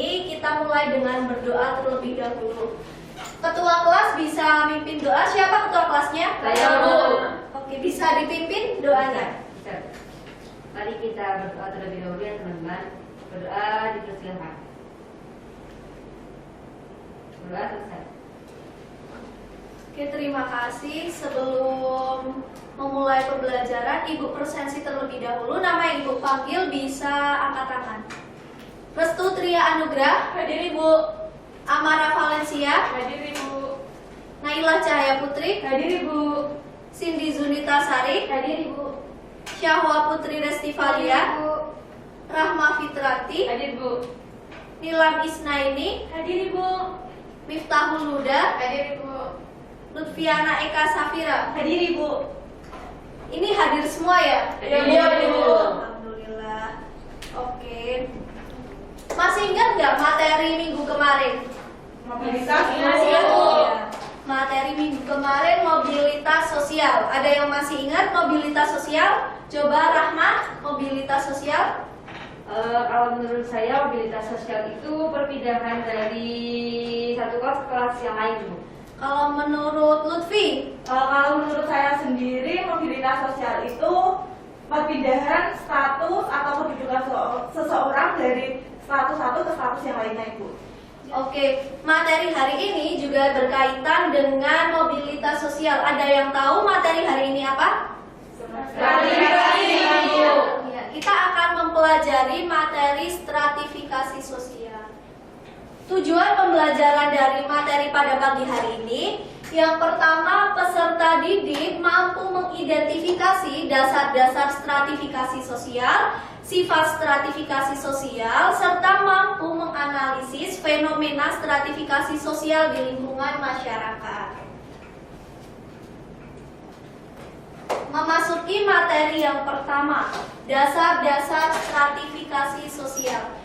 ini kita mulai dengan berdoa terlebih dahulu. Ketua kelas bisa mimpin doa. Siapa ketua kelasnya? Saya, Bu. Oke, bisa dipimpin doanya. Bisa. Mari kita berdoa terlebih dahulu ya teman-teman. Berdoa dipersilakan. Berdoa selesai. Oke, terima kasih. Sebelum memulai pembelajaran, Ibu presensi terlebih dahulu. Nama yang Ibu panggil bisa angkat tangan. Restu Tria Anugrah. Hadir Ibu. Amara Valencia. Hadir Ibu. Naila Cahaya Putri. Hadir Ibu. Cindy Zunita Sari. Hadir Ibu. Syahwa Putri Restivalia. Rahma Fitrati. Hadir Bu. Nilam Isnaini. Hadir Ibu. Miftahul Huda. Hadir Ibu. Lutfiana Eka Safira. Hadir Ibu. Ini hadir semua ya? Hadir, Bu. Alhamdulillah. Oke. Masih ingat nggak materi minggu kemarin? Mobilitas Iya. Materi minggu kemarin mobilitas sosial. Ada yang masih ingat mobilitas sosial? Coba Rahma, mobilitas sosial. Kalau menurut saya mobilitas sosial itu perpindahan dari satu kelas ke kelas yang lain, Bu. Kalau menurut Lutfi? Kalau menurut saya sendiri, mobilitas sosial itu perpindahan status atau kedudukan seseorang dari status satu ke status yang lainnya, Ibu. Oke, materi hari ini juga berkaitan dengan mobilitas sosial. Ada yang tahu materi hari ini apa? Stratifikasi, Ibu. Ya, kita akan mempelajari materi stratifikasi sosial. Tujuan pembelajaran dari materi pada pagi hari ini, yang pertama, peserta didik mampu mengidentifikasi dasar-dasar stratifikasi sosial, sifat stratifikasi sosial, serta mampu menganalisis fenomena stratifikasi sosial di lingkungan masyarakat. Memasuki materi yang pertama, dasar-dasar stratifikasi sosial.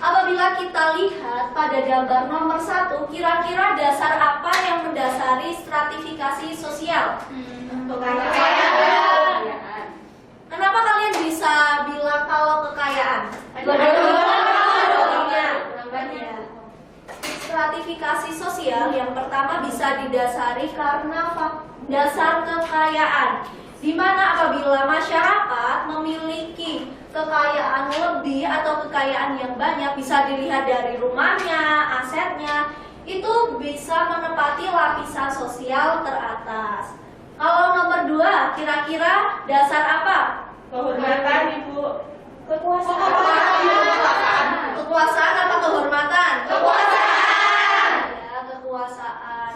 Apabila kita lihat pada gambar nomor 1, kira-kira dasar apa yang mendasari stratifikasi sosial? Kekayaan. Kenapa kalian bisa bilang kalau kekayaan? Stratifikasi sosial yang pertama bisa didasari karena dasar kekayaan, di mana apabila masyarakat memiliki kekayaan lebih atau kekayaan yang banyak, bisa dilihat dari rumahnya, asetnya, itu bisa menempati lapisan sosial teratas. Kalau nomor 2, kira-kira dasar apa? Kehormatan, Ibu. Kekuasaan. Kekuasaan apa kehormatan? Kekuasaan. Ya, kekuasaan.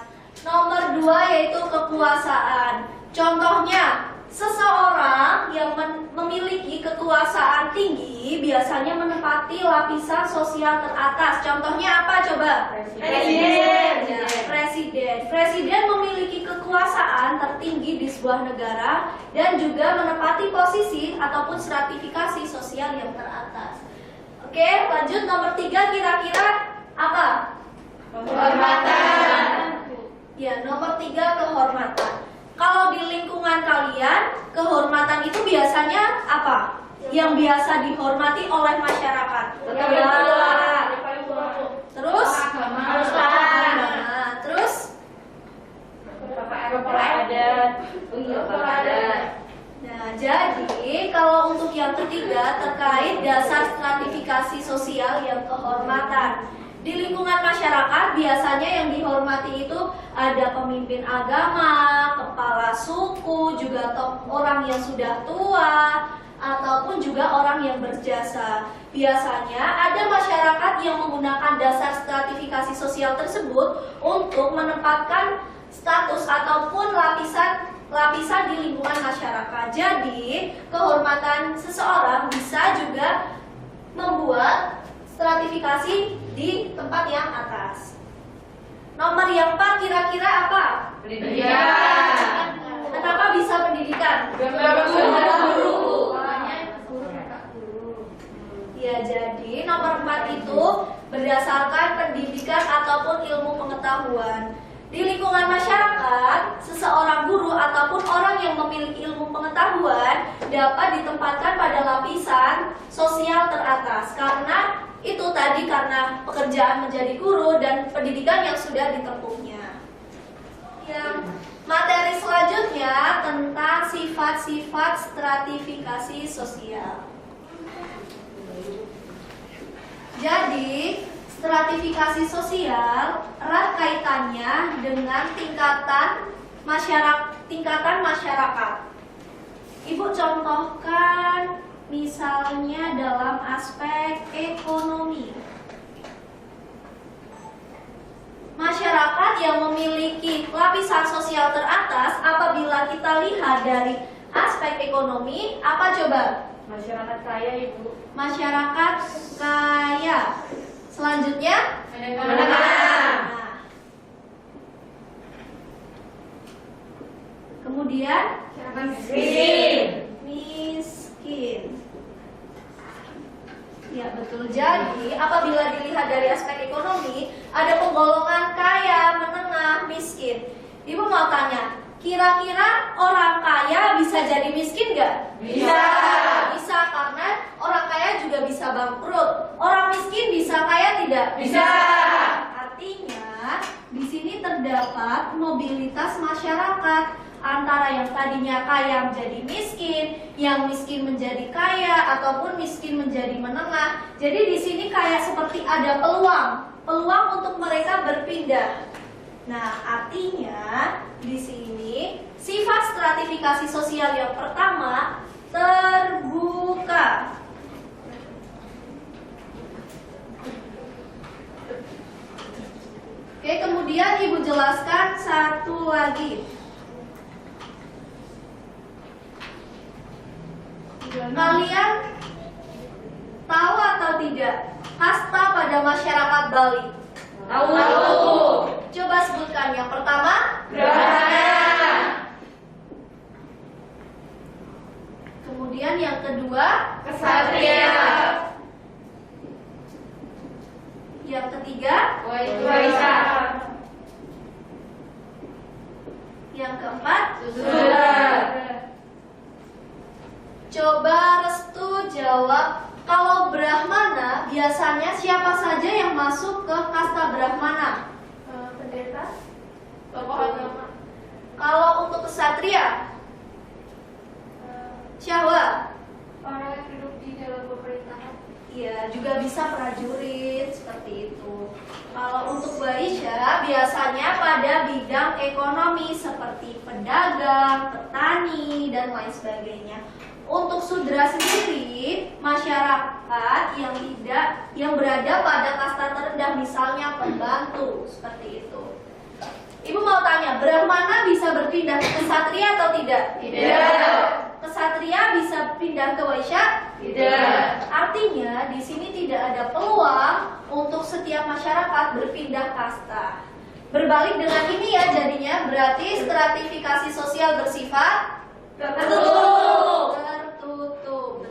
Nomor 2 yaitu kekuasaan. Contohnya, seseorang yang memiliki kekuasaan tinggi biasanya menempati lapisan sosial teratas. Contohnya apa coba? Presiden. Ya, presiden. Presiden memiliki kekuasaan tertinggi di sebuah negara dan juga menempati posisi ataupun stratifikasi sosial yang teratas. Oke, lanjut nomor 3, kira-kira apa? Kehormatan. Ya, nomor 3 kehormatan. Kalau di lingkungan kalian, kehormatan itu biasanya apa? Yang biasa dihormati oleh masyarakat. Terus? Nah, terus? Nah, jadi kalau untuk yang ketiga terkait dasar stratifikasi sosial yang kehormatan. Di lingkungan masyarakat biasanya yang dihormati itu ada pemimpin agama, kepala suku, juga orang yang sudah tua, ataupun juga orang yang berjasa. Biasanya ada masyarakat yang menggunakan dasar stratifikasi sosial tersebut untuk menempatkan status ataupun lapisan di lingkungan masyarakat. Jadi, kehormatan seseorang bisa juga membuat stratifikasi di tempat yang atas. Nomor yang 4 kira-kira apa? Pendidikan. Kenapa bisa pendidikan? Guru. Ya, jadi nomor 4 itu berdasarkan pendidikan ataupun ilmu pengetahuan. Di lingkungan masyarakat, seseorang guru ataupun orang yang memiliki ilmu pengetahuan dapat ditempatkan pada lapisan sosial teratas karena itu tadi karena pekerjaan menjadi guru dan pendidikan yang sudah ditempuhnya. Yang materi selanjutnya tentang sifat-sifat stratifikasi sosial. Jadi, stratifikasi sosial erat kaitannya dengan tingkatan masyarakat. Ibu contohkan misalnya dalam aspek ekonomi. Masyarakat yang memiliki lapisan sosial teratas apabila kita lihat dari aspek ekonomi, apa coba? Masyarakat kaya, Ibu. Masyarakat kaya. Selanjutnya, Menengah. Nah. Kemudian miskin. Ya, betul. Jadi, apabila dilihat dari aspek ekonomi, ada penggolongan kaya, menengah, miskin. Ibu mau tanya, kira-kira orang kaya bisa jadi miskin nggak? Bisa. Bisa, karena orang kaya juga bisa bangkrut. Orang miskin bisa kaya tidak? Bisa. Artinya, di sini terdapat mobilitas masyarakat antara yang tadinya kaya menjadi miskin, yang miskin menjadi kaya, ataupun miskin menjadi menengah. Jadi di sini kayak seperti ada peluang untuk mereka berpindah. Nah, artinya di sini sifat stratifikasi sosial yang pertama terbuka. Oke, kemudian Ibu jelaskan satu lagi. Kalian tahu atau tidak kasta pada masyarakat Bali? Tahu. Coba sebutkan. Yang pertama, Brahmana. kemudian yang kedua, Kesatria. yang ketiga, Waisa. yang keempat. Sudra. Coba Restu jawab, kalau Brahmana biasanya siapa saja yang masuk ke kasta Brahmana? Pendeta. Tokoh agama. Kalau untuk kesatria, siapa? Orang yang hidup di dalam pemerintahan. Iya, juga bisa prajurit seperti itu. Kalau untuk Waisya biasanya pada bidang ekonomi seperti pedagang, petani, dan lain sebagainya. Untuk Sudra sendiri, masyarakat yang berada pada kasta terendah, misalnya pembantu, seperti itu. Ibu mau tanya, Brahmana bisa berpindah ke Kesatria atau tidak? Tidak. Kesatria bisa pindah ke Waisya? Tidak. Artinya di sini tidak ada peluang untuk setiap masyarakat berpindah kasta. Berbalik dengan ini ya, jadinya berarti stratifikasi sosial bersifat tertutup, betul.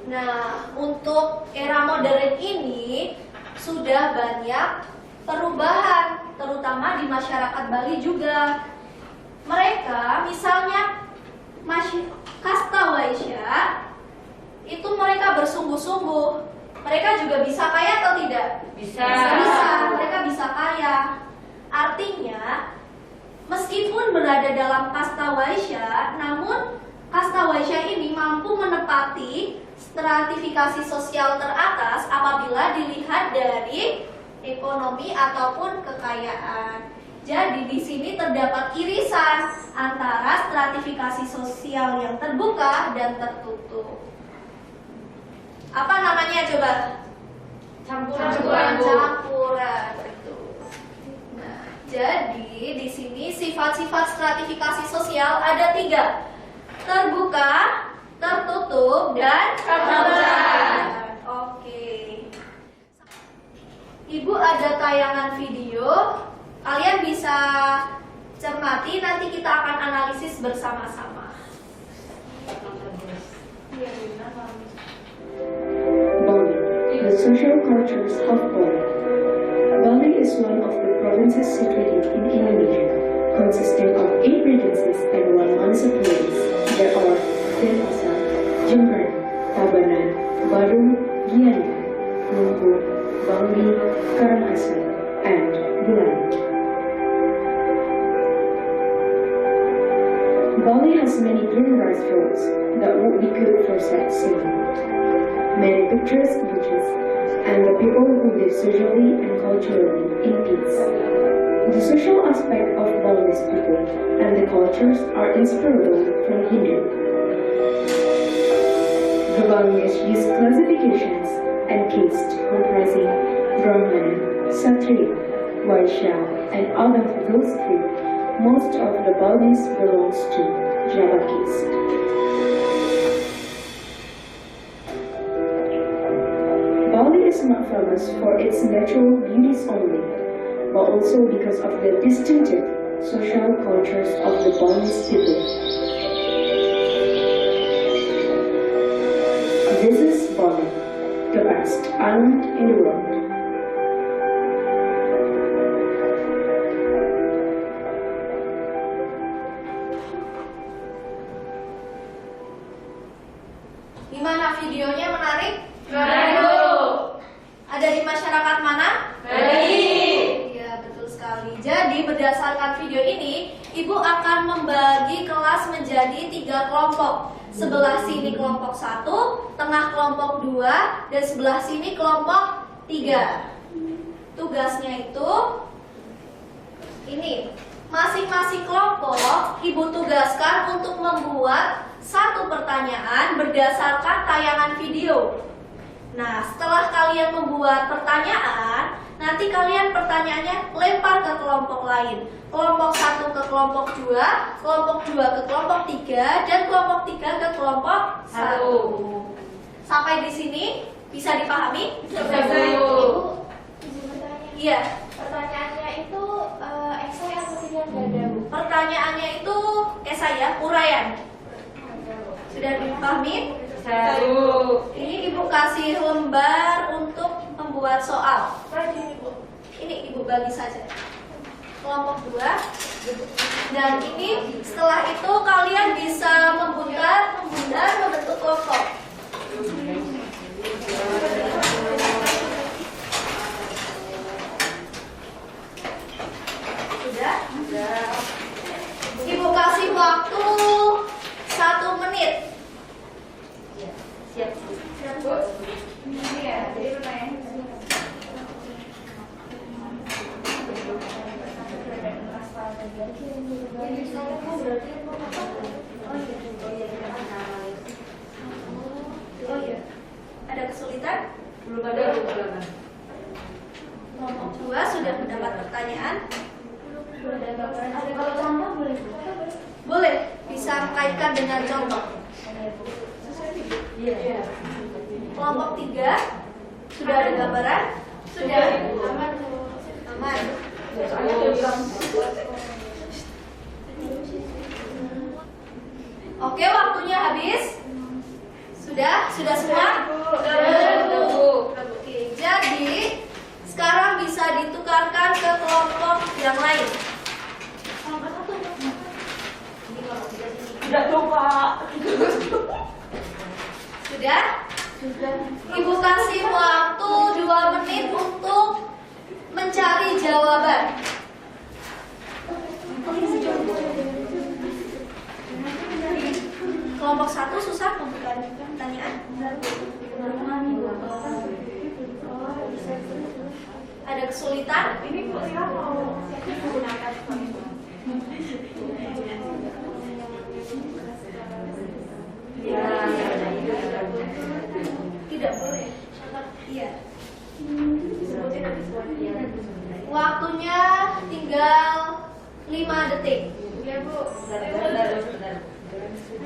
Nah, untuk era modern ini sudah banyak perubahan, terutama di masyarakat Bali juga. Mereka, misalnya kasta Waisya, itu mereka bersungguh-sungguh. Mereka juga bisa kaya atau tidak? Bisa. Mereka bisa kaya. Artinya, meskipun berada dalam kasta Waisya, namun kasta Waisya ini mampu menepati stratifikasi sosial teratas apabila dilihat dari ekonomi ataupun kekayaan. Jadi di sini terdapat irisan antara stratifikasi sosial yang terbuka dan tertutup. Apa namanya coba? Campuran. Campuran, betul. Nah, jadi di sini sifat-sifat stratifikasi sosial ada 3: terbuka, tertutup, dan campuran. Oke. Ibu ada tayangan video, kalian bisa cermati, nanti kita akan analisis bersama-sama. Bali, the social culture's hotbed. Bali is one of the provinces situated in Indonesia, consisting of 8 regencies and 1 municipalities. There are Denpasar, Jember, Tabanan, Badung, Gianyar, Lumpur, Bangli, Karangasem, and Bulan. Bali has many glamorous roads that would be good for sightseeing, many picturesque beaches, and the people who live socially and culturally in peace. The social aspect of Balinese people and the cultures are inseparable from Hindu. The Balinese use classifications and caste comprising Brahmana, Kshatriya, Vaishya, and out of those three, most of the Balinese belongs to Java caste. Bali is not famous for its natural beauties only, but also because of the distinctive social cultures of the Balinese people. This is Bali, the best island in the world. Gimana videonya, menarik? Menarik, Bu. Ada di masyarakat mana? Iya, betul sekali. Jadi berdasarkan video ini, Ibu akan membagi kelas menjadi 3 kelompok. Sebelah sini kelompok 1, tengah kelompok 2, dan sebelah sini kelompok 3. Tugasnya itu ini. Masing-masing kelompok Ibu tugaskan untuk membuat satu pertanyaan berdasarkan tayangan video. Nah, setelah kalian membuat pertanyaan, nanti kalian pertanyaannya lempar ke kelompok lain. Kelompok 1 ke kelompok 2, kelompok 2 ke kelompok 3, dan kelompok 3 ke kelompok 1. Sampai di sini bisa dipahami? Bisa, Bu. Ibu, izin bertanya. Iya. Pertanyaannya itu esai atau pilihan ganda, Bu? Pertanyaannya itu esai ya, uraian. Sudah dipahami? Bisa, Bu. Ini Ibu kasih lembar untuk membuat soal. Ini Ibu bagi saja. Kelompok 2. Dan ini setelah itu kalian bisa membundar membentuk kelompok. Sudah? Ibu kasih waktu 1 menit. Siap. Bu. Iya, jadi pertanyaan Oh iya. Ada kesulitan? Belum ada, Bu. Kelompok 2 sudah mendapat pertanyaan. Kalau contoh boleh, Bu? Boleh, bisa kaitkan dengan contoh. Iya. Kelompok 3 sudah ada gambaran? Sudah. Aman. Oke, waktunya habis. Sudah semua? Sudah, Bu. Oke, jadi sekarang bisa ditukarkan ke kelompok yang lain. tidak coba. Sudah? Ibu kasih waktu 2 menit untuk mencari jawaban. Kelompok 1 susah membuka pertanyaan. Ada kesulitan? Ini Bu Ria mau menggunakan Tidak boleh. Iya. Waktunya tinggal 5 detik. Ya Bu. Bentar.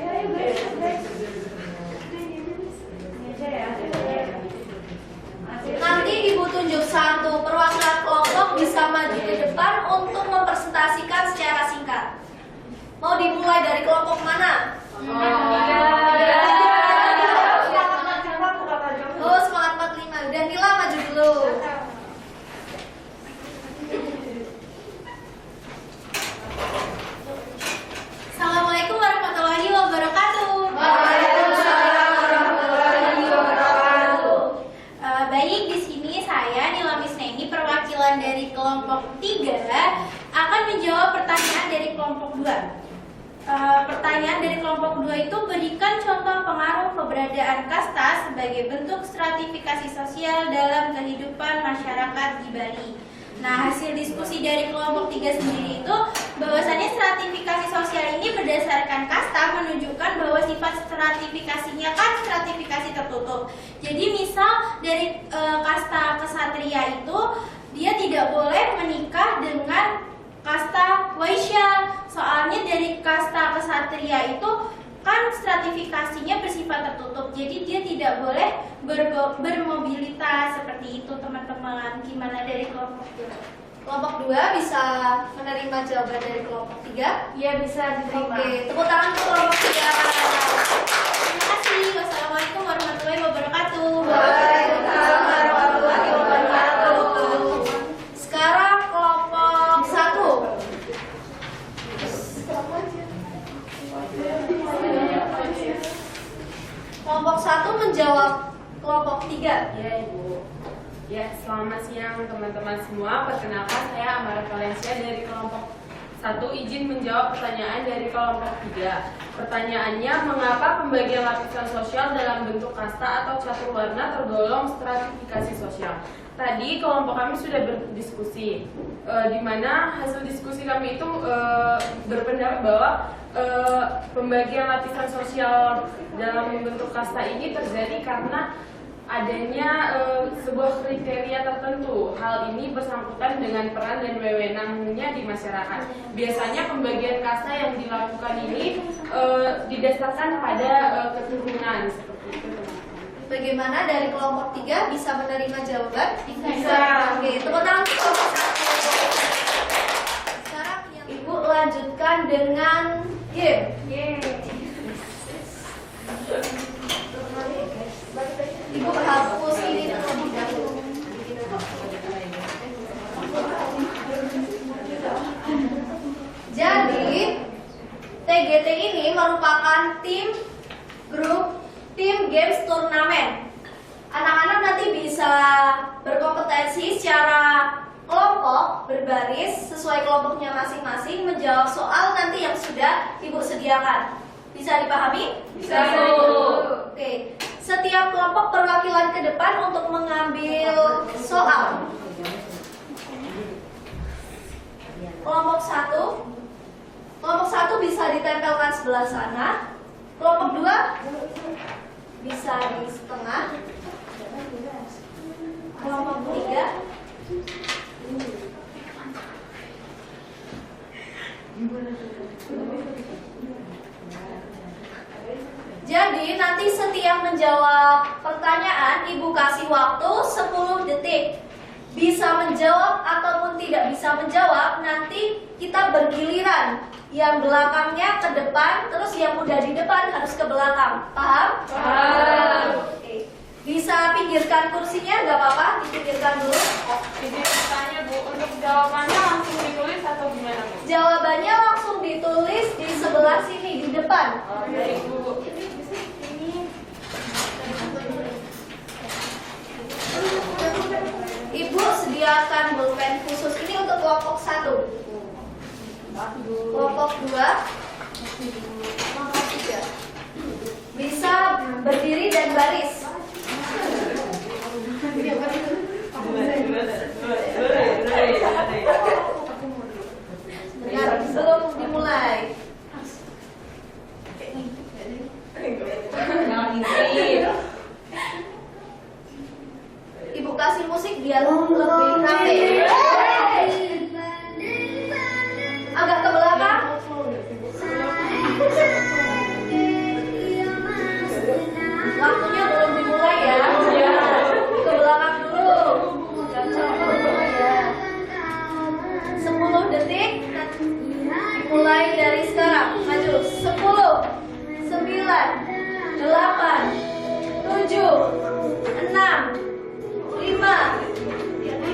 Ayo guys. Ini aja ya. Nanti Ibu tunjuk satu perwakilan kelompok bisa maju ke depan untuk mempresentasikan secara singkat. Mau dimulai dari kelompok mana? Oh, semangat 45. Dan Nila maju dulu. Assalamualaikum warahmatullahi wabarakatuh. kelompok 3 akan menjawab pertanyaan dari kelompok 2. Pertanyaan dari kelompok 2 itu berikan contoh pengaruh keberadaan kasta sebagai bentuk stratifikasi sosial dalam kehidupan masyarakat di Bali. Nah, hasil diskusi dari kelompok 3 sendiri itu bahwasannya stratifikasi sosial ini berdasarkan kasta menunjukkan bahwa sifat stratifikasinya kan stratifikasi tertutup. Jadi misal dari kasta kesatria itu dia tidak boleh menikah dengan kasta waisya. Soalnya dari kasta kesatria itu kan stratifikasinya bersifat tertutup, jadi dia tidak boleh bermobilitas seperti itu teman-teman. Gimana dari kelompok 2? Kelompok 2 bisa menerima jawaban dari kelompok 3? Iya, bisa diterima. Oke, tepuk tangan untuk kelompok 3. Terima kasih. Wassalamualaikum warahmatullahi wabarakatuh. Waalaikumsalam warahmatullahi wabarakatuh. Sekarang kelompok 1. Kelompok 1 menjawab kelompok 3. Ya Ibu. Ya, selamat siang teman-teman semua. Perkenalkan, saya Amara Valencia dari kelompok 1 izin menjawab pertanyaan dari kelompok 3. Pertanyaannya, mengapa pembagian lapisan sosial dalam bentuk kasta atau catur warna tergolong stratifikasi sosial? Tadi kelompok kami sudah berdiskusi, di mana hasil diskusi kami itu berpendapat bahwa pembagian lapisan sosial dalam bentuk kasta ini terjadi karena adanya sebuah kriteria tertentu. Hal ini bersangkutan dengan peran dan wewenangnya di masyarakat. Biasanya pembagian kasta yang dilakukan ini didasarkan pada keturunan seperti itu, teman-teman. Bagaimana dari kelompok 3 bisa menerima jawaban? Bisa. Oke, tepuk tangan untuk kelompok 1. Sekarang Ibu lanjutkan dengan game. Ibu hapus ini terlebih dahulu. Jadi TGT ini merupakan tim games turnamen. Anak-anak nanti bisa berkompetensi secara kelompok berbaris sesuai kelompoknya masing-masing menjawab soal nanti yang sudah Ibu sediakan. Bisa dipahami? Bisa. Oke. Setiap kelompok perwakilan ke depan untuk mengambil soal. Kelompok 1 bisa ditempelkan sebelah sana. Kelompok 2 bisa di setengah. Kelompok 3 Jadi nanti setiap menjawab pertanyaan Ibu kasih waktu 10 detik. Bisa menjawab ataupun tidak bisa menjawab, nanti kita bergiliran. Yang belakangnya ke depan, terus yang udah di depan harus ke belakang. Paham? Paham. Oke. Bisa pinggirkan kursinya, nggak apa-apa, dipinggirkan dulu. Izin bertanya Bu, untuk jawabannya langsung ditulis atau gimana Bu? Jawabannya langsung ditulis di sebelah sini, di depan. Baik Bu. Ibu sediakan pulpen khusus ini untuk kelompok 1. Kelompok 2, kelompok 3. Bisa berdiri dan baris. Benar, sebelum dimulai. Ibu kasih musik biar lebih rame. Agak ke belakang. Waktunya belum dimulai ya. Ke belakang dulu. 10 detik. Dimulai dari sekarang. Maju. 10, 9, 8, 7, 6, 5,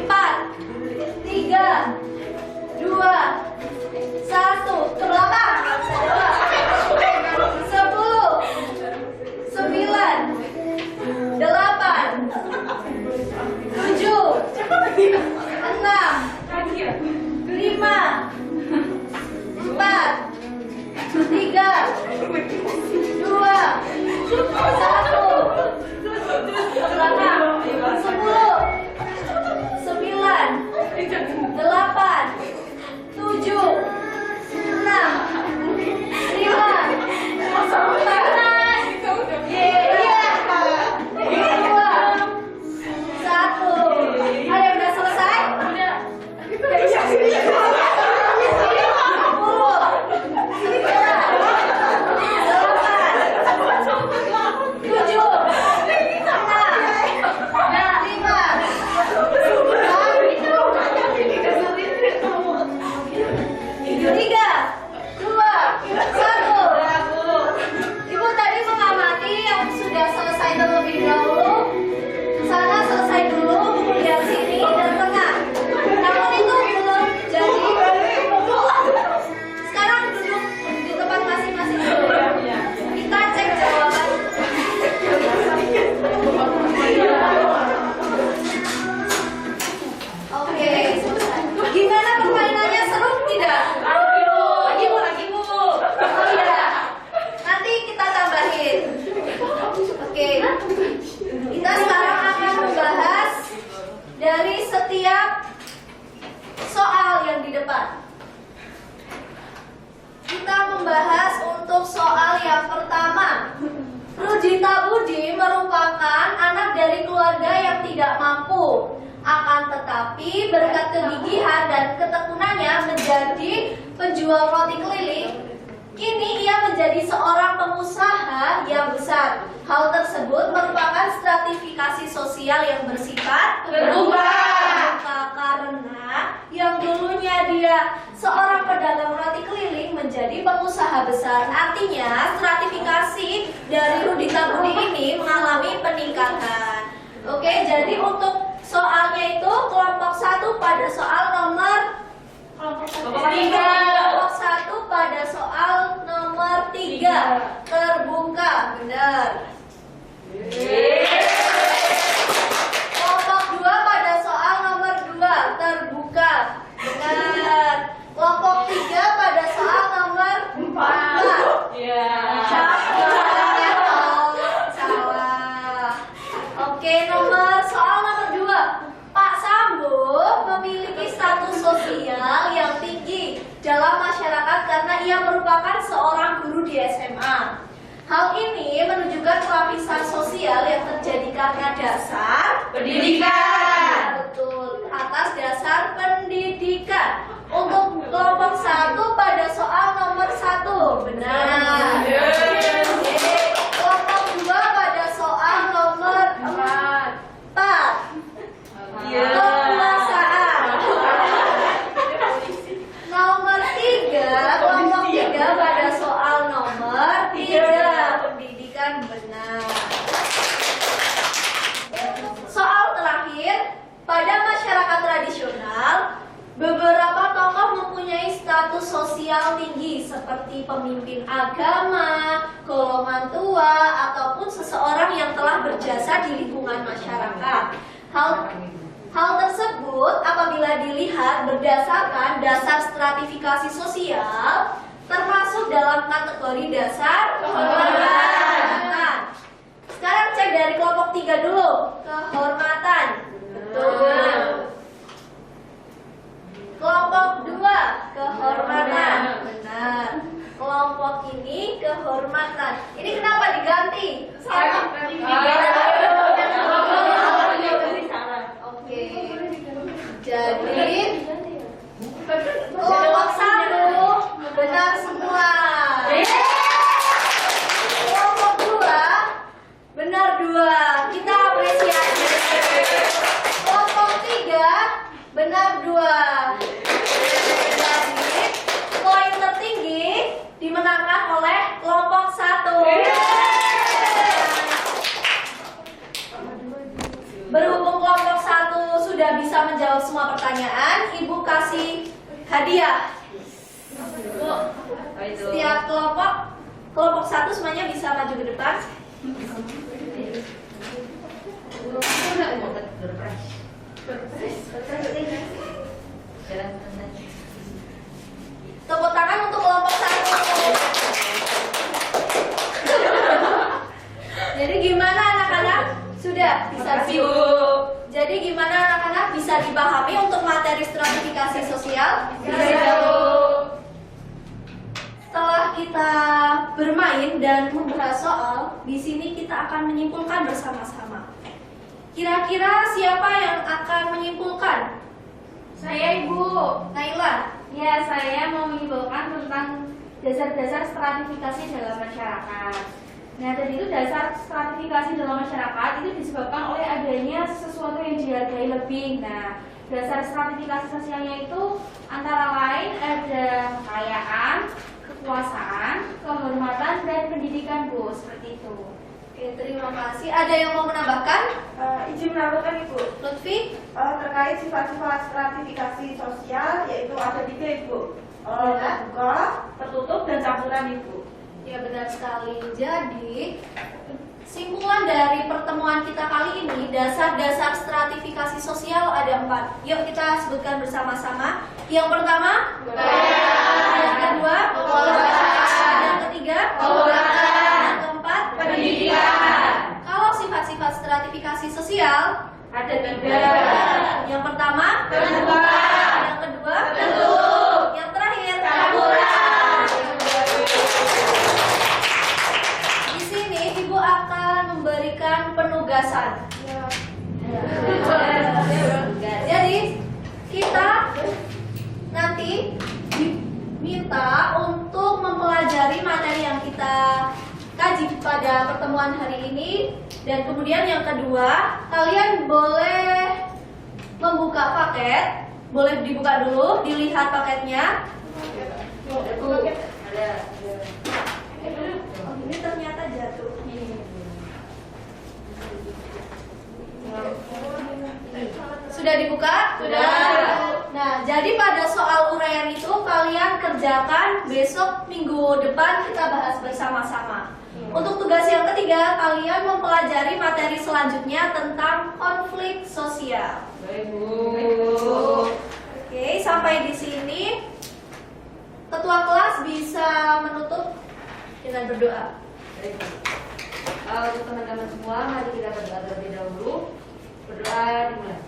4, Kita sekarang akan membahas dari setiap soal yang di depan. Kita membahas untuk soal yang pertama. Rudita Budi merupakan anak dari keluarga yang tidak mampu. Akan tetapi berkat kegigihan dan ketekunannya menjadi penjual roti keliling, kini ia menjadi seorang pengusaha yang besar. Hal tersebut merupakan stratifikasi sosial yang bersifat Terbuka. Karena yang dulunya dia seorang pedagang roti keliling menjadi pengusaha besar. Artinya stratifikasi dari Rudita Budi ini mengalami peningkatan. Oke, jadi untuk soalnya itu kelompok 1 pada soal nomor kelompok 1 pada soal nomor 3 terbuka, benar. Kelompok 2 pada soal nomor 2 terbuka, benar. Kelompok 3 pada soal nomor 4. Salah. Oke, soal nomor 2. Pak Sambo memiliki status sosial yang tinggi dalam masyarakat karena ia merupakan seorang guru di SMA. Hal ini menunjukkan lapisan sosial yang terjadi karena dasar Pendidikan. Betul, atas dasar pendidikan. Untuk kelompok 1 pada soal nomor 1, benar. Kelompok 2 pada soal nomor 4. Kekuasaan. Nomor 3, kelompok 3 pada soal nomor 3, pendidikan, benar. Soal terakhir, pada masyarakat tradisional, beberapa tokoh mempunyai status sosial tinggi seperti pemimpin agama, golongan tua, ataupun seseorang yang telah berjasa di lingkungan masyarakat. Hal tersebut apabila dilihat berdasarkan dasar stratifikasi sosial termasuk dalam kategori dasar kehormatan. Sekarang cek dari kelompok 3 dulu, kehormatan. Betul. Kelompok 2, kehormatan. Benar. Kelompok ini kehormatan. Ini kenapa diganti? Salah. Oke. Jadi kelompok 1 benar semua. Kelompok 2 benar 2. Kita apresiasi. Kelompok 3 benar 2. Jadi poin tertinggi dimenangkan oleh kelompok 1. Berhubung kelompok 1 sudah bisa menjawab semua pertanyaan, Ibu kasih hadiah. Setiap kelompok 1 semuanya bisa maju ke depan. Tepuk tangan untuk kelompok 1. Jadi gimana anak-anak? Sudah bisa Jadi gimana anak-anak bisa dipahami untuk materi stratifikasi sosial? Setelah kita bermain dan membahas soal, di sini kita akan menyimpulkan bersama-sama. Kira-kira siapa yang akan menyimpulkan? Saya, Ibu. Naila. Ya, saya mau menyimpulkan tentang dasar-dasar stratifikasi dalam masyarakat. Nah, tadi itu dasar stratifikasi dalam masyarakat itu disebabkan oleh adanya sesuatu yang dihargai lebih. Nah, dasar stratifikasi sosialnya itu antara lain ada kekayaan, kekuasaan, kehormatan, dan pendidikan, Bu. Seperti itu. Oke, terima kasih. Ada yang mau menambahkan? Izin menambahkan, Ibu. Lutfi? Terkait sifat-sifat stratifikasi sosial, yaitu ada 3, Ibu. Terbuka, tertutup, dan campuran, Ibu. Ya, benar sekali. Jadi, simpulan dari pertemuan kita kali ini, dasar-dasar stratifikasi sosial ada 4. Yuk kita sebutkan bersama-sama. Yang pertama, yang kedua, yang ketiga, yang keempat, Pendidikan. Kalau sifat sosial? Ada 3. Yang pertama? Terbuka. Yang kedua? Tertutup. Yang terakhir? Campuran. Di sini Ibu akan memberikan penugasan. Jadi kita nanti diminta untuk mempelajari materi yang kita kaji pada pertemuan hari ini, dan kemudian yang kedua, kalian boleh membuka paket, boleh dibuka dulu, dilihat paketnya. Ini ternyata jatuh. Sudah dibuka? Sudah. Nah, jadi pada soal uraian itu kalian kerjakan, besok minggu depan kita bahas bersama-sama. Untuk tugas yang ketiga, kalian mempelajari materi selanjutnya tentang konflik sosial. Baik, Bu. Oke, sampai di sini ketua kelas bisa menutup dengan berdoa. Baik, Bu. Untuk teman-teman semua, mari kita berdoa terlebih dahulu. Berdoa dimulai.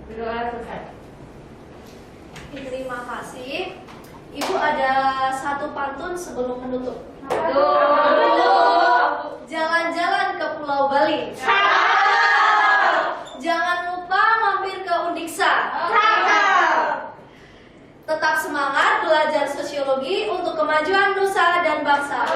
Berdoa selesai. Terima kasih. Ibu ada satu pantun sebelum menutup. Jalan-jalan ke Pulau Bali. Jangan lupa mampir ke Undiksa. Tetap semangat belajar sosiologi untuk kemajuan nusa dan bangsa.